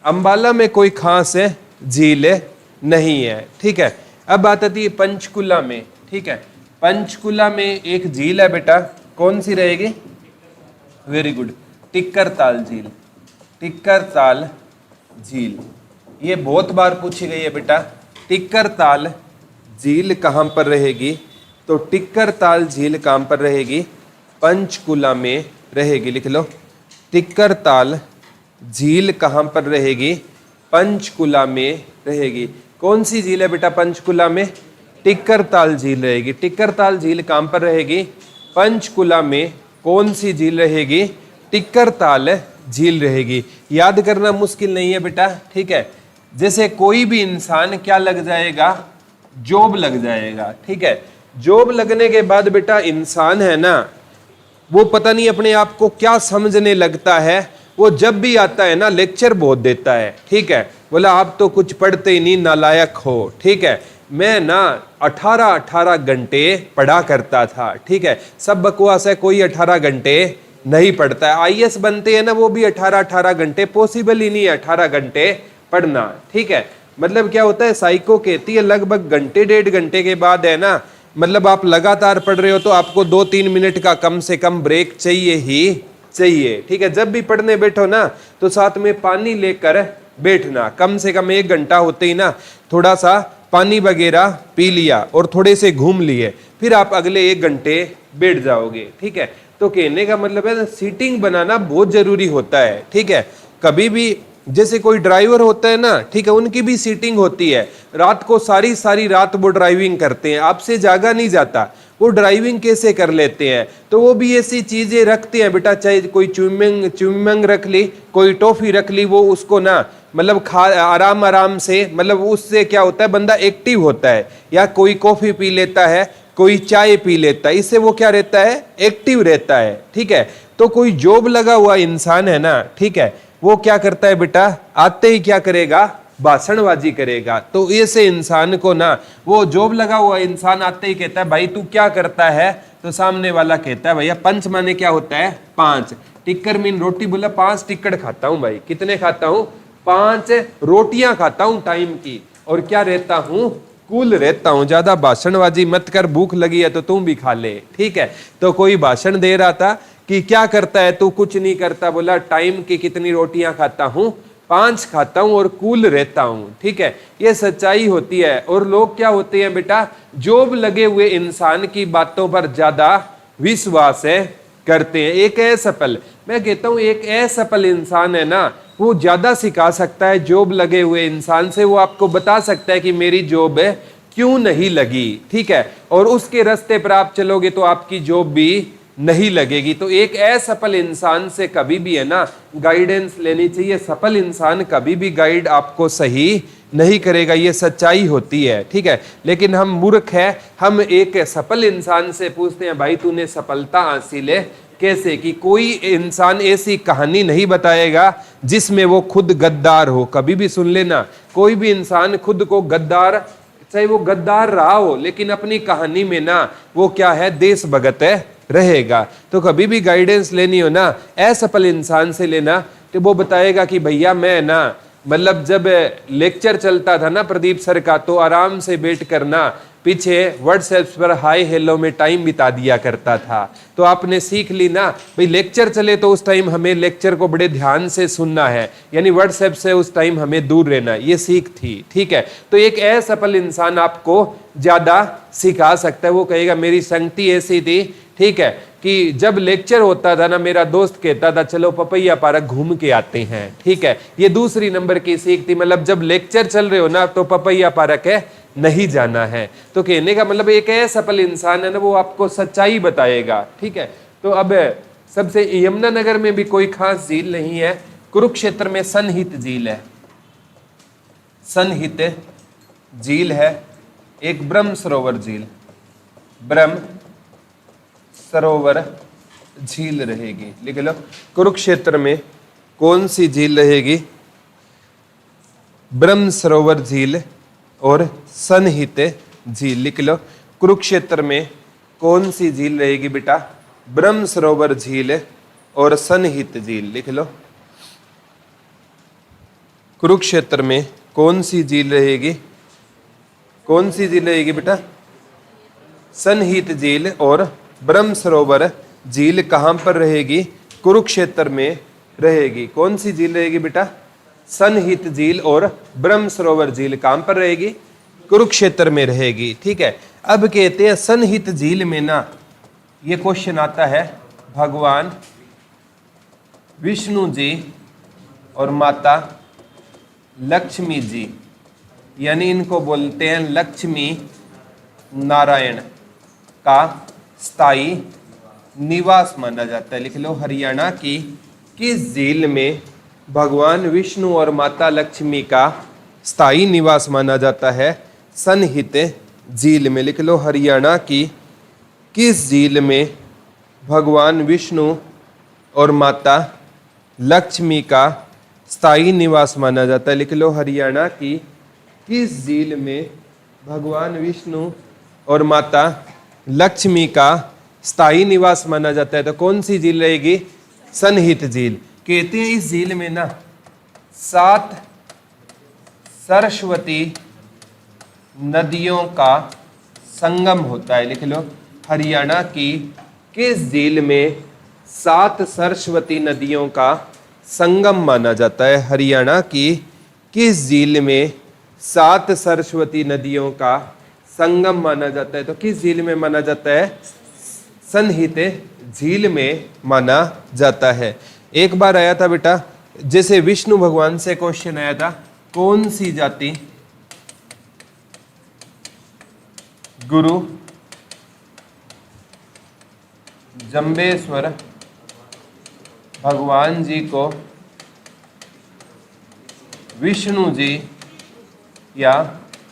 अंबाला में कोई खास झील नहीं है। ठीक है, अब बात आती है पंचकुला में। ठीक है, पंचकुला में एक झील है बेटा, कौन सी रहेगी? वेरी गुड, टिक्कर ताल झील। टिक्कर ताल झील ये बहुत बार पूछी गई है बेटा। टिक्कर ताल झील कहाँ पर रहेगी? तो टिक्कर ताल झील कहाँ पर रहेगी? पंचकुला में रहेगी। लिख लो, टिक्कर ताल झील कहाँ पर रहेगी? पंचकुला में रहेगी। कौन सी झील है बेटा पंचकुला में? टिक्कर ताल झील रहेगी। टिक्कर ताल झील कहाँ पर रहेगी? पंचकुला में। कौन सी झील रहेगी? टिक्कर ताल झील रहेगी। याद करना मुश्किल नहीं है बेटा। ठीक है, जैसे कोई भी इंसान क्या लग जाएगा? जॉब लग जाएगा। ठीक है, जॉब लगने के बाद बेटा इंसान है ना, वो पता नहीं अपने आप को क्या समझने लगता है। वो जब भी आता है ना लेक्चर बहुत देता है। ठीक है, बोला आप तो कुछ पढ़ते ही नहीं, नालायक हो। ठीक है, मैं ना 18 घंटे पढ़ा करता था। ठीक है, सब बकवास है, कोई 18 घंटे नहीं पढ़ता है। आईएएस बनते हैं ना वो भी 18 घंटे, पॉसिबल ही नहीं है 18 घंटे पढ़ना। ठीक है, मतलब क्या होता है, साइको कहती है लगभग घंटे 1.5 घंटे के बाद है ना, मतलब आप लगातार पढ़ रहे हो तो आपको 2-3 मिनट का कम से कम ब्रेक चाहिए ही चाहिए। ठीक है, जब भी पढ़ने बैठो ना तो साथ में पानी लेकर बैठना। कम से कम 1 घंटा होते ही ना थोड़ा सा पानी वगैरह पी लिया और थोड़े से घूम लिए, फिर आप अगले 1 घंटे बैठ जाओगे। ठीक है, तो कहने का मतलब है सीटिंग बनाना बहुत जरूरी होता है। ठीक है, कभी भी जैसे कोई ड्राइवर होता है ना, ठीक है, उनकी भी सीटिंग होती है। रात को सारी रात वो ड्राइविंग करते हैं, आपसे जागा नहीं जाता। वो ड्राइविंग कैसे कर लेते हैं? तो वो भी ऐसी चीजें रखते हैं बेटा, चाहे कोई च्युइंगम रख ली, कोई टॉफी रख ली, वो उसको ना मतलब खा आराम से, मतलब उससे क्या होता है बंदा एक्टिव होता है। या कोई कॉफी पी लेता है, कोई चाय पी लेता है, इससे वो क्या रहता है? एक्टिव रहता है। ठीक है, तो कोई जॉब लगा हुआ इंसान है ना, ठीक है, वो क्या करता है बेटा? आते ही क्या करेगा? भाषणबाजी करेगा। तो ऐसे इंसान को ना, वो जॉब लगा हुआ इंसान आते ही कहता है भाई तू क्या करता है? तो सामने वाला कहता है भैया पंच माने क्या होता है? 5। टिक्कर मीन रोटी, बोला 5 टिक्कर खाता हूं भाई। कितने खाता हूं? 5 रोटियां खाता हूं टाइम की। और क्या रहता हूं? कूल रहता हूं। ज्यादा भाषणबाजी मत कर, भूख लगी है तो तुम भी खा ले। ठीक है, तो कोई भाषण दे रहा था कि क्या करता है तू? कुछ नहीं करता। बोला टाइम की कितनी रोटियां खाता हूं? 5 खाता हूं और कूल रहता हूं। ठीक है, ये सच्चाई होती है। और लोग क्या होते हैं बेटा? जॉब लगे हुए इंसान की बातों पर ज्यादा विश्वास करते हैं। एक असफल, मैं कहता हूं एक असफल इंसान है ना, वो ज्यादा सिखा सकता है जॉब लगे हुए इंसान से। वो आपको बता सकता है कि मेरी जॉब क्यों नहीं लगी। ठीक है, और उसके रास्ते पर आप चलोगे तो आपकी जॉब भी नहीं लगेगी। तो एक असफल इंसान से कभी भी है ना गाइडेंस लेनी चाहिए। सफल इंसान कभी भी गाइड आपको सही नहीं करेगा, ये सच्चाई होती है। ठीक है, लेकिन हम मूर्ख है, हम एक सफल इंसान से पूछते हैं भाई तूने सफलता हासिल कैसे की? कोई इंसान ऐसी कहानी नहीं बताएगा जिसमें वो खुद गद्दार हो। कभी भी सुन लेना, कोई भी इंसान खुद को गद्दार चाहे वो गद्दार रहा हो, लेकिन अपनी कहानी में ना वो क्या है, देश भगत है रहेगा। तो कभी भी गाइडेंस लेनी हो ना, असफल इंसान से लेना, तो वो बताएगा कि भैया मैं ना, मतलब जब लेक्चर चलता था ना प्रदीप सर का, तो आराम से बैठ करना पीछे व्हाट्सएप पर हाय हेलो में टाइम बिता दिया करता था। तो आपने सीख ली ना भाई, लेक्चर चले तो उस टाइम हमें लेक्चर को बड़े ध्यान से सुनना है, यानी व्हाट्सएप से उस टाइम हमें दूर रहना, ये सीख थी। ठीक है, तो एक असफल इंसान आपको ज्यादा सिखा सकता है। वो कहेगा मेरी संगति ऐसी थी, ठीक है, कि जब लेक्चर होता था ना, मेरा दोस्त कहता था चलो पपैया पार्क घूम के आते हैं। ठीक है, ये दूसरी नंबर की सीख थी, मतलब जब लेक्चर चल रहे हो ना तो पपैया पार्क है नहीं जाना है। तो कहने का मतलब एक असफल इंसान है ना, वो आपको सच्चाई बताएगा। ठीक है, तो अब सबसे यमुनानगर में भी कोई खास झील नहीं है, कुरुक्षेत्र में सनहित झील है, सनहित झील है, एक ब्रह्म सरोवर झील, ब्रह्म सरोवर झील रहेगी। लिख लो, कुरुक्षेत्र में कौन सी झील रहेगी, ब्रह्म सरोवर झील और सनहित झील। लिख लो, कुरुक्षेत्र में कौन सी झील रहेगी बेटा, ब्रह्म सरोवर झील और सनहित झील। लिख लो, कुरुक्षेत्र में कौन सी झील रहेगी, कौन सी झील रहेगी बेटा, सनहित झील और ब्रह्म सरोवर झील। कहां पर रहेगी, कुरुक्षेत्र में रहेगी। कौन सी झील रहेगी बेटा, सनहित झील और ब्रह्म सरोवर झील कहां पर रहेगी, कुरुक्षेत्र में रहेगी। ठीक है, अब कहते हैं सनहित झील में ना, ये क्वेश्चन आता है, भगवान विष्णु जी और माता लक्ष्मी जी, यानी इनको बोलते हैं लक्ष्मी नारायण का स्थायी निवास माना जाता है। लिख लो, हरियाणा की किस झील में भगवान विष्णु और माता लक्ष्मी का स्थायी निवास माना जाता है, सनहित झील में। लिख लो, हरियाणा की किस झील में भगवान विष्णु और माता लक्ष्मी का स्थायी निवास माना जाता है। लिख लो, हरियाणा की किस झील में भगवान विष्णु और माता लक्ष्मी का स्थायी निवास माना जाता है। तो कौन सी झील रहेगी, सनहित झील। कहते हैं इस झील में ना 7 सरस्वती नदियों का संगम होता है। लिख लो, हरियाणा की किस झील में 7 सरस्वती नदियों का संगम माना जाता है। हरियाणा की किस झील में 7 सरस्वती नदियों का संगम माना जाता है। तो किस झील में माना जाता है, सनहित झील में माना जाता है। एक बार आया था बेटा, जैसे विष्णु भगवान से क्वेश्चन आया था, कौन सी जाति गुरु जंबेश्वर भगवान जी को विष्णु जी या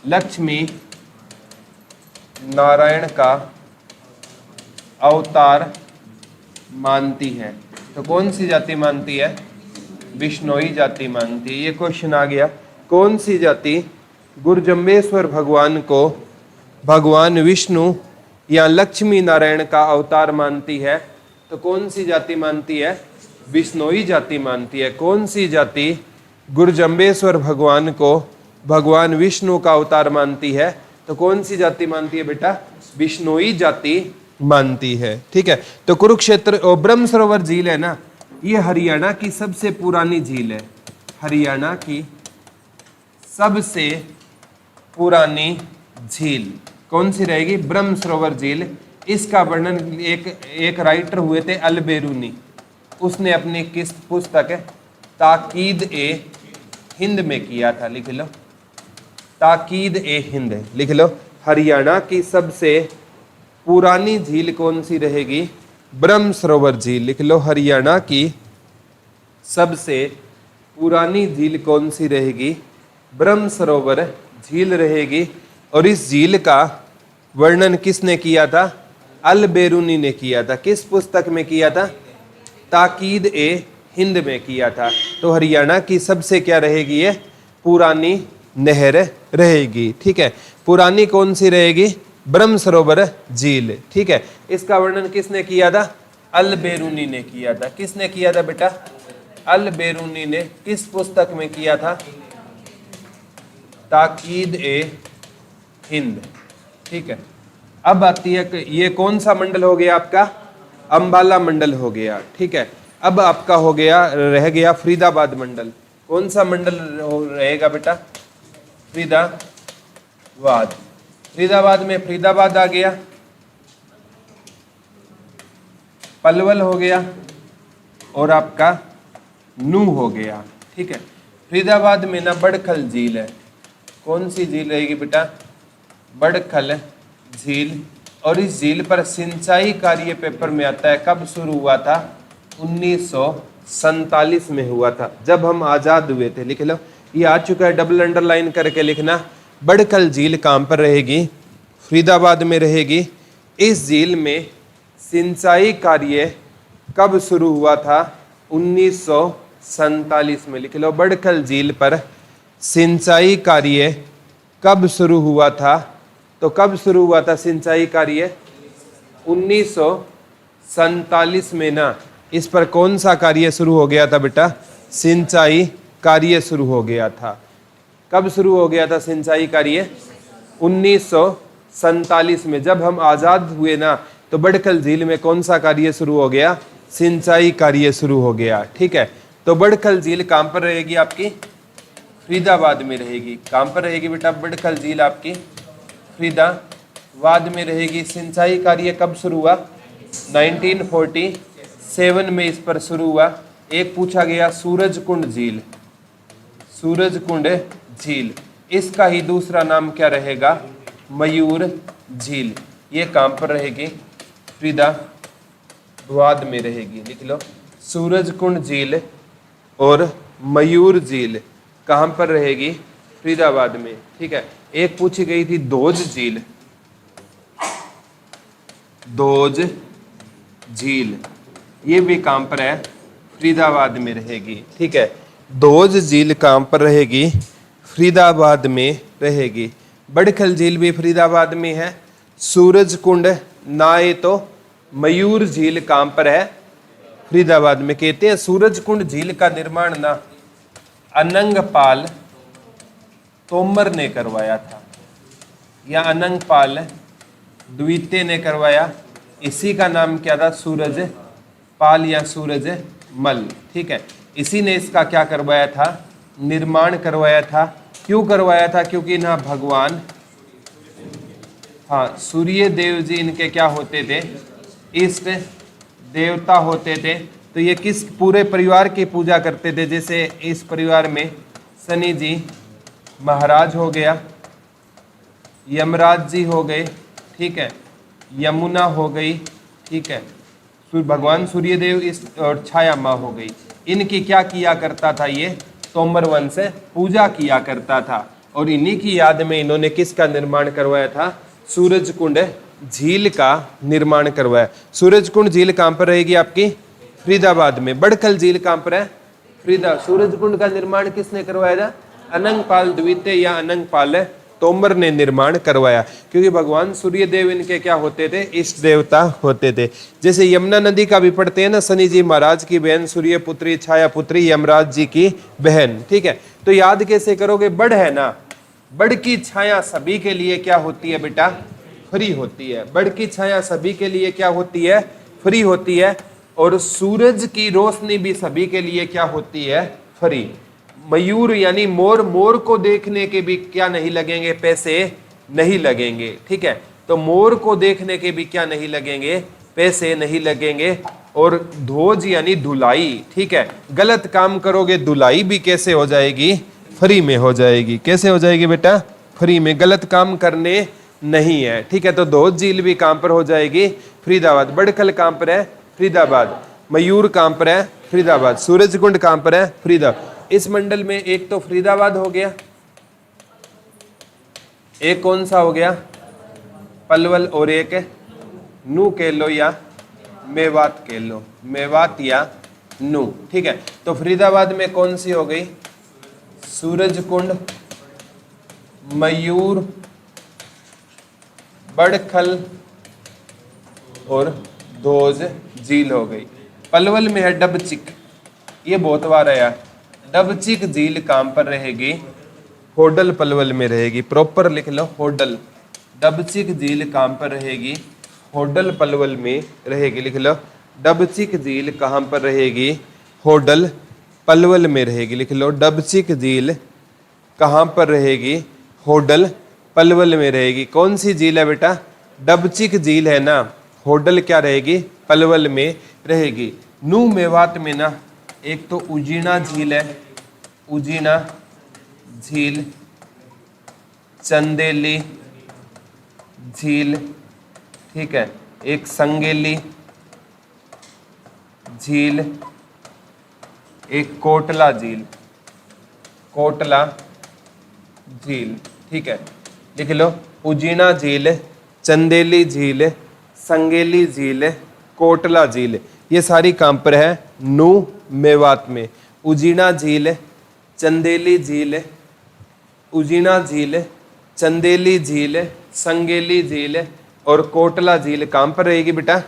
लक्ष्मी नारायण का अवतार मानती है। तो कौन सी जाति मानती है, विष्णोई जाति मानती है। ये क्वेश्चन आ गया, कौन सी जाति गुरुजम्बेश्वर भगवान को भगवान विष्णु या लक्ष्मी नारायण का अवतार मानती है। तो कौन सी जाति मानती है, विष्णोई जाति मानती है। कौन सी जाति गुरुजम्बेश्वर भगवान को भगवान विष्णु का अवतार मानती है। तो कौन सी जाति मानती है बेटा, विष्णोई जाति मानती है। ठीक है, तो कुरुक्षेत्र और ब्रह्म सरोवर झील है ना, ये हरियाणा की सबसे पुरानी झील है। हरियाणा की सबसे पुरानी झील कौन सी रहेगी, ब्रह्म सरोवर झील। इसका वर्णन एक राइटर हुए थे अलबेरूनी, उसने अपनी किस पुस्तक ताकीद ए हिंद में किया था। लिख लो, ताकीद ए हिंद। लिख लो, हरियाणा की सबसे पुरानी झील कौन सी रहेगी, ब्रह्म सरोवर झील। लिख लो, हरियाणा की सबसे पुरानी झील कौन सी रहेगी, ब्रह्म सरोवर झील रहेगी। और इस झील का वर्णन किसने किया था, अलबेरूनी ने किया था। किस पुस्तक में किया था, ताकीद ए हिंद में किया था। तो हरियाणा की सबसे क्या रहेगी, ये पुरानी नहर रहेगी। ठीक है, पुरानी कौन सी रहेगी? ब्रह्म सरोवर झील। ठीक है, इसका वर्णन किसने किया था? अल बेरूनी ने किया था। किसने किया था बेटा? अल बेरूनी ने। किस पुस्तक में किया था? ताकीद ए हिंद। ठीक है, अब आती है, ये कौन सा मंडल हो गया आपका? अंबाला मंडल हो गया। ठीक है, अब आपका हो गया, रह गया फरीदाबाद मंडल। कौन सा मंडल रहेगा बेटा? फरीदाबाद। फरीदाबाद में फरीदाबाद आ गया, पलवल हो गया और आपका नू हो गया। ठीक है, फरीदाबाद में ना बड़खल झील है। कौन सी झील रहेगी बेटा? बड़खल झील। और इस झील पर सिंचाई कार्य पेपर में आता है। कब शुरू हुआ था? 1947 में हुआ था, जब हम आजाद हुए थे। लिख लो, ये आ चुका है, डबल अंडरलाइन करके लिखना। बड़खल झील कहाँ पर रहेगी? फरीदाबाद में रहेगी। इस झील में सिंचाई कार्य कब शुरू हुआ था? 1947 में। लिख लो, बड़खल झील पर सिंचाई कार्य कब शुरू हुआ था? तो कब शुरू हुआ था सिंचाई कार्य? 1947 में ना। इस पर कौन सा कार्य शुरू हो गया था बेटा? सिंचाई कार्य शुरू हो गया था। कब शुरू हो गया था सिंचाई कार्य? 1947 में। जब हम आजाद हुए ना, तो बड़खल झील में कौन सा कार्य शुरू हो गया? सिंचाई कार्य शुरू हो गया। ठीक है, तो बड़खल झील कहाँ पर रहेगी आपकी? फरीदाबाद में रहेगी। कहाँ पर रहेगी बेटा बड़खल झील आपकी? फरीदाबाद में रहेगी। सिंचाई कार्य कब शुरू हुआ? 1947 में इस पर शुरू हुआ। एक पूछा गया सूरजकुंड झील। सूरजकुंड झील, इसका ही दूसरा नाम क्या रहेगा? मयूर झील। ये कहाँ पर रहेगी? फरीदाबाद में रहेगी। लिख लो, सूरजकुंड झील और मयूर झील कहाँ पर रहेगी? फरीदाबाद में। ठीक है, एक पूछी गई थी दोज झील। दोज झील, ये भी कहाँ पर है? फरीदाबाद में रहेगी। ठीक है, दोज झील कहाँ पर रहेगी? फरीदाबाद में रहेगी। बड़खल झील भी फरीदाबाद में है। सूरजकुंड नाए तो मयूर झील कहाँ पर है? फरीदाबाद में। कहते हैं सूरजकुंड झील का निर्माण ना अनंगपाल तोमर ने करवाया था, या अनंगपाल द्वितीय ने करवाया। इसी का नाम क्या था? सूरज पाल या सूरज मल। ठीक है, इसी ने इसका क्या करवाया था? निर्माण करवाया था। क्यों करवाया था? क्योंकि ना भगवान, हाँ, सूर्य देव जी इनके क्या होते थे? इष्ट देवता होते थे। तो ये किस पूरे परिवार की पूजा करते थे? जैसे इस परिवार में शनि जी महाराज हो गया, यमराज जी हो गए, ठीक है, यमुना हो गई, ठीक है, भगवान सूर्यदेव इस और छाया माँ हो गई। इनकी क्या किया करता था? ये तोमर वंश पूजा किया करता था। और इन्हीं की याद में इन्होंने किसका निर्माण करवाया था? सूरजकुंड झील का निर्माण करवाया। सूरजकुंड झील कहाँ पर रहेगी आपकी? फरीदाबाद में। बड़खल झील कहाँ पर है? सूरजकुंड का निर्माण किसने करवाया था? अनंगपाल द्वितीय या अनंगपाल तोमर ने निर्माण करवाया। क्योंकि भगवान सूर्यदेव इनके क्या होते थे? इष्ट देवता होते थे। जैसे यमुना नदी का भी पढ़ते हैं ना, शनि जी महाराज की बहन सूर्य पुत्री छाया पुत्री यमराज जी की बहन। ठीक है, तो याद कैसे करोगे? बड़ है ना, बड़ की छाया सभी के लिए क्या होती है बेटा? फ्री होती है। बड़ की छाया सभी के लिए क्या होती है? फ्री होती है। और सूरज की रोशनी भी सभी के लिए क्या होती है? फ्री। मयूर यानी मोर, मोर को देखने के भी क्या नहीं लगेंगे? पैसे नहीं लगेंगे। ठीक है, तो मोर को देखने के भी क्या नहीं लगेंगे? पैसे नहीं लगेंगे। और ध्वज यानी धुलाई, ठीक है, गलत काम करोगे धुलाई भी कैसे हो जाएगी? फ्री में हो जाएगी। कैसे हो जाएगी बेटा? फ्री में। गलत काम करने नहीं है। ठीक है, तो ध्वज झील भी कहां पर हो जाएगी? फरीदाबाद। बड़खल कहां पर है? फरीदाबाद। मयूर कहां पर है? फरीदाबाद। सूरजकुंड कहां पर है? फरीदाबाद। इस मंडल में एक तो फरीदाबाद हो गया, एक कौन सा हो गया? पलवल, और एक नू कह लो या मेवात कह लो, मेवात या नू। ठीक है, तो फरीदाबाद में कौन सी हो गई? सूरजकुंड मयूर, बड़खल और धोज झील हो गई। पलवल में है डबचिक, ये बहुत बार आया। डबचिक झील कहां पर रहेगी? होडल पलवल में रहेगी। प्रॉपर लिख लो, होडल। डबचिक झील कहां पर रहेगी? होडल पलवल में रहेगी। लिख लो, डबचिक झील कहां पर रहेगी? होडल पलवल में रहेगी। लिख लो, डबचिक झील कहां पर रहेगी? होडल पलवल में रहेगी। कौन सी झील है बेटा? डबचिक झील है ना, होडल क्या रहेगी? पलवल में रहेगी। नू मेवात में ना एक तो उजीना झील है, उजीना झील, चंदेली झील, ठीक है, एक संगेली झील, एक कोटला झील, कोटला झील, ठीक है। लिख लो, उजीना झील, चंदेली झील, संगेली झील, कोटला झील, ये सारी कहां पर है? नू मेवात में। उजीना झील, चंदेली झील, उजीना झील, चंदेली झील, संगेली झील और कोटला झील कहां पर रहेगी बेटा?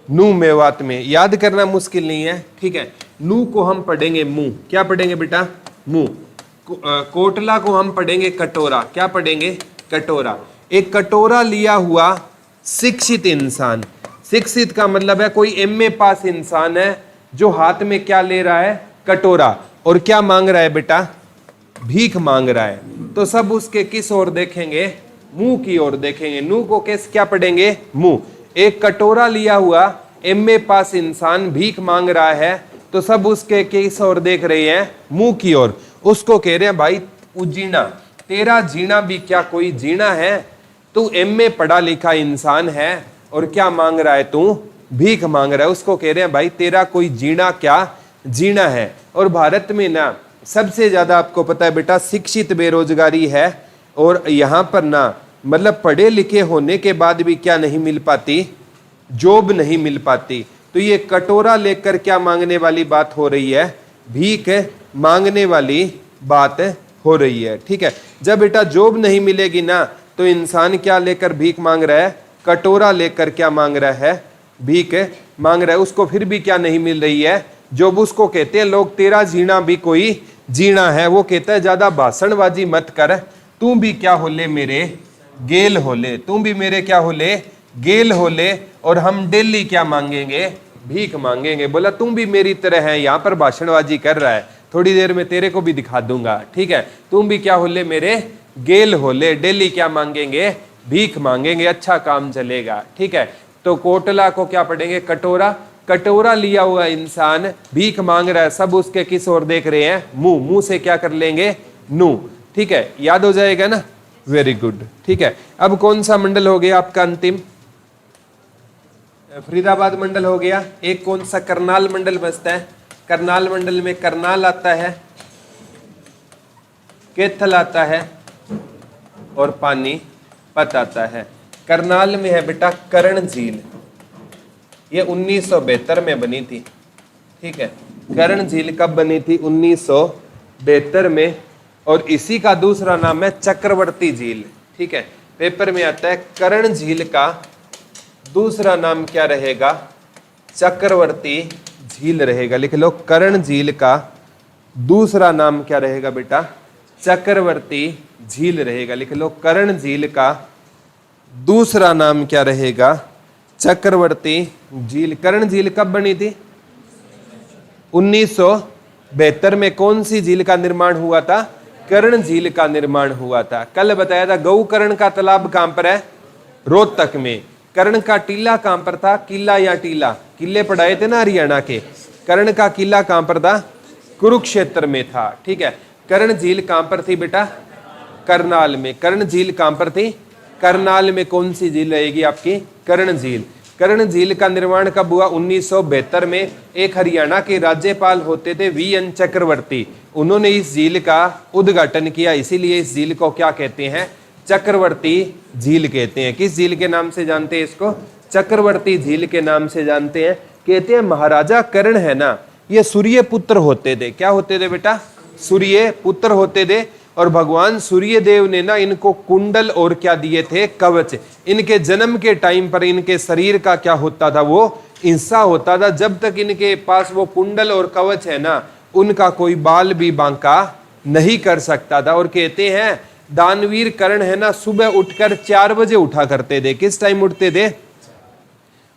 नू मेवात में। याद करना मुश्किल नहीं है, ठीक है। नू को हम पढ़ेंगे मुंह, क्या पढ़ेंगे बेटा? मुंह। कोटला को हम पढ़ेंगे कटोरा, क्या पढ़ेंगे? कटोरा। एक कटोरा लिया हुआ शिक्षित इंसान, शिक्षित का मतलब है कोई एमए पास इंसान है जो हाथ में क्या ले रहा है? कटोरा। और क्या मांग रहा है बेटा? भीख मांग रहा है। तो सब उसके किस ओर देखेंगे? मुंह की ओर देखेंगे। नू को कैसे क्या पढ़ेंगे? मुंह। एक कटोरा लिया हुआ एमए पास इंसान भीख मांग रहा है, तो सब उसके किस ओर देख रहे हैं? मुंह की ओर। उसको कह रहे हैं, भाई उजीना, तेरा जीना भी क्या कोई जीना है? तू एमए पढ़ा लिखा इंसान है और क्या मांग रहा है? तू भीख मांग रहा है। उसको कह रहे हैं, भाई तेरा कोई जीना क्या जीना है? और भारत में ना सबसे ज्यादा आपको पता है बेटा शिक्षित बेरोजगारी है। और यहाँ पर ना मतलब पढ़े लिखे होने के बाद भी क्या नहीं मिल पाती? जॉब नहीं मिल पाती। तो ये कटोरा लेकर क्या मांगने वाली बात हो रही है? भीख मांगने वाली बात हो रही है, ठीक है। जब बेटा जॉब नहीं मिलेगी ना, तो इंसान क्या लेकर भीख मांग रहा है? कटोरा लेकर क्या मांग रहा है? भीख मांग रहा है। उसको फिर भी क्या नहीं मिल रही है? जॉब। उसको कहते हैं लोग तेरा जीना भी कोई जीना है। वो कहता है ज्यादा भाषणबाजी मत कर, तू भी क्या हो ले मेरे गेल हो ले, तू भी मेरे क्या हो ले गेल हो ले। और हम डेली क्या मांगेंगे? भीख मांगेंगे। बोला तुम भी मेरी तरह है, यहाँ पर भाषणबाजी कर रहा है, थोड़ी देर में तेरे को भी दिखा दूंगा, ठीक है। तुम भी क्या हो ले मेरे गेल हो ले, डेली क्या मांगेंगे? भीख मांगेंगे, अच्छा काम चलेगा, ठीक है। तो कोटला को क्या पढ़ेंगे? कटोरा। कटोरा लिया हुआ इंसान भीख मांग रहा है, सब उसके किस ओर देख रहे हैं? मुंह। मुंह से क्या कर लेंगे? नू, ठीक है। याद हो जाएगा ना? वेरी गुड, ठीक है। अब कौन सा मंडल हो गया आपका अंतिम? फरीदाबाद मंडल हो गया। एक कौन सा? करनाल मंडल बचता है। करनाल मंडल में करनाल आता है, कैथल आता है और पानीपत आता है। करनाल में है बेटा कर्ण झील, ये 1972 में बनी थी, ठीक है। कर्ण झील कब बनी थी? 1972 में। और इसी का दूसरा नाम है चक्रवर्ती झील, ठीक है। पेपर में आता है कर्ण झील का दूसरा नाम क्या रहेगा? चक्रवर्ती झील रहेगा। लिख लो, कर्ण झील का दूसरा नाम क्या रहेगा बेटा? चक्रवर्ती झील रहेगा। लिख लो, कर्ण झील का दूसरा नाम क्या रहेगा? चक्रवर्ती झील। कर्ण झील कब बनी थी? 1972 में। कौन सी झील का निर्माण हुआ था? कर्ण झील का निर्माण हुआ था। कल बताया था गौकर्ण का तालाब कहां पर है? रोहतक में। कर्ण का टीला कहां पर था? किला या टीला? किले पढ़ाए थे ना हरियाणा के। कर्ण का किला कहां पर था? कुरुक्षेत्र में था, ठीक है। कर्ण झील कहां पर थी बेटा? करनाल में। कर्ण झील कहां पर थी? करनाल में। कौन सी झील रहेगी आपकी? कर्ण झील। कर्ण झील का निर्माण कब हुआ? 1972 में। एक हरियाणा के राज्यपाल होते थे वीएन चक्रवर्ती, उन्होंने इस झील का उद्घाटन किया। इसीलिए इस झील को क्या कहते हैं? चक्रवर्ती झील कहते हैं। किस झील के नाम से जानते हैं इसको? चक्रवर्ती झील के नाम से जानते हैं। कहते हैं महाराजा कर्ण है ना, ये सूर्य पुत्र होते थे। क्या होते थे बेटा? सूर्य पुत्र होते थे। और भगवान सूर्य देव ने ना इनको कुंडल और क्या दिए थे, कवच। इनके जन्म के टाइम पर इनके शरीर का क्या होता था, वो हिस्सा होता था। जब तक इनके पास वो कुंडल और कवच है ना, उनका कोई बाल भी बांका नहीं कर सकता था। और कहते हैं दानवीर कर्ण है ना, सुबह उठकर 4 बजे उठा करते थे। किस टाइम उठते थे?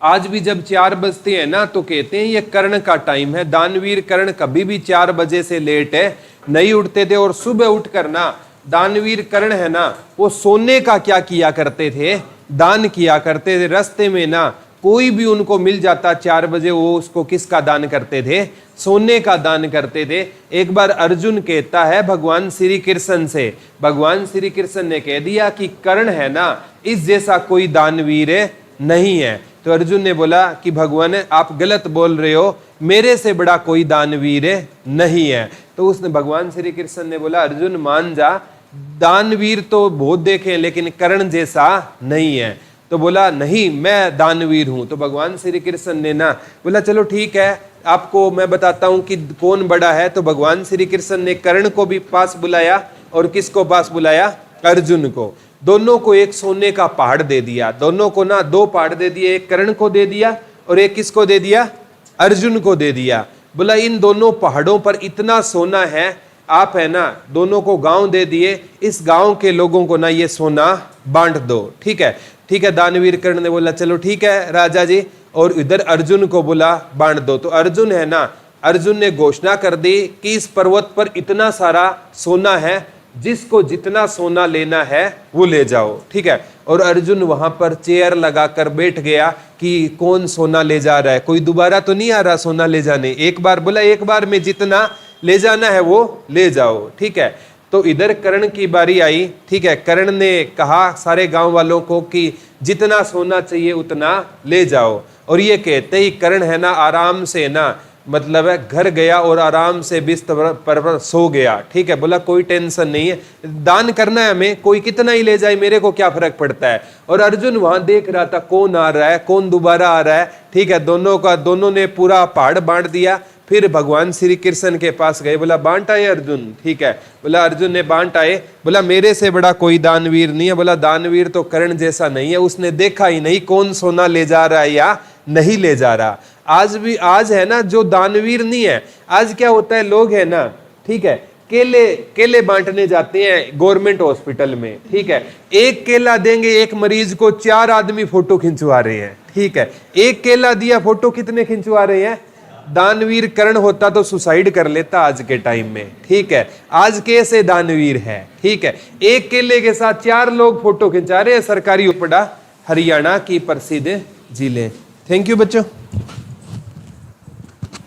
आज भी जब 4 बजते हैं ना, तो कहते हैं ये कर्ण का टाइम है। दानवीर कर्ण कभी भी 4 बजे से लेट है नहीं उठते थे। और सुबह उठकर ना दानवीर कर्ण है ना, वो सोने का क्या किया करते थे, दान किया करते थे। रास्ते में ना कोई भी उनको मिल जाता 4 बजे, वो उसको किसका दान करते थे, सोने का दान करते थे। एक बार अर्जुन कहता है भगवान श्री कृष्ण से, भगवान श्री कृष्ण ने कह दिया कि कर्ण है ना, इस जैसा कोई दानवीर नहीं है। तो अर्जुन ने बोला कि भगवान आप गलत बोल रहे हो, मेरे से बड़ा कोई दानवीर नहीं है। तो उसने भगवान श्री कृष्ण ने बोला अर्जुन मान जा, दानवीर तो बहुत देखे लेकिन कर्ण जैसा नहीं है। तो बोला नहीं मैं दानवीर हूं। तो भगवान श्री कृष्ण ने ना बोला चलो ठीक है, आपको मैं बताता हूं कि कौन बड़ा है। तो भगवान श्री कृष्ण ने कर्ण को भी पास बुलाया और किसको पास बुलाया, अर्जुन को। दोनों को एक सोने का पहाड़ दे दिया। दोनों को ना 2 पहाड़ दे दिए, एक कर्ण को दे दिया और एक किसको दे दिया, अर्जुन को दे दिया। बोला इन दोनों पहाड़ों पर इतना सोना है, आप है ना दोनों को गांव दे दिए, इस गांव के लोगों को ना ये सोना बांट दो। ठीक है, ठीक है। दानवीर कर्ण ने बोला चलो ठीक है राजा जी, और इधर अर्जुन को बोला बांट दो। तो अर्जुन है ना, अर्जुन ने घोषणा कर दी कि इस पर्वत पर इतना सारा सोना है, जिसको जितना सोना लेना है वो ले जाओ। ठीक है। और अर्जुन वहां पर चेयर लगाकर बैठ गया कि कौन सोना ले जा रहा है, कोई दोबारा तो नहीं आ रहा सोना ले जाने। एक बार बोला एक बार में जितना ले जाना है वो ले जाओ। ठीक है। तो इधर कर्ण की बारी आई। ठीक है, कर्ण ने कहा सारे गांव वालों को कि जितना सोना चाहिए उतना ले जाओ। और ये कहते ही कर्ण है ना आराम से ना, मतलब है घर गया और आराम से बिस्तर पर सो गया। ठीक है, बोला कोई टेंशन नहीं है, दान करना है हमें, कोई कितना ही ले जाए मेरे को क्या फर्क पड़ता है। और अर्जुन वहां देख रहा था कौन आ रहा है, कौन दोबारा आ रहा है। ठीक है, दोनों ने पूरा पहाड़ बांट दिया। फिर भगवान श्री कृष्ण के पास गए, बोला बांट आए अर्जुन। ठीक है, बोला अर्जुन ने बांट आए। बोला मेरे से बड़ा कोई दानवीर नहीं है। बोला दानवीर तो कर्ण जैसा नहीं है, उसने देखा ही नहीं कौन सोना ले जा रहा है या नहीं ले जा रहा। आज है ना जो दानवीर नहीं है, आज क्या होता है लोग है ना, ठीक है, केले बांटने जाते हैं गवर्नमेंट हॉस्पिटल में। ठीक है, एक केला देंगे एक मरीज को, 4 आदमी फोटो खिंचवा रहे हैं। ठीक है, एक केला दिया फोटो कितने खिंचवा रहे हैं। दानवीर कर्ण होता तो सुसाइड कर लेता आज के टाइम में। ठीक है, आज कैसे दानवीर है। ठीक है, एक केले के साथ 4 लोग फोटो खिंचा रहे हैं। सरकारी उपड़ा हरियाणा की प्रसिद्ध जिले। थैंक यू बच्चों।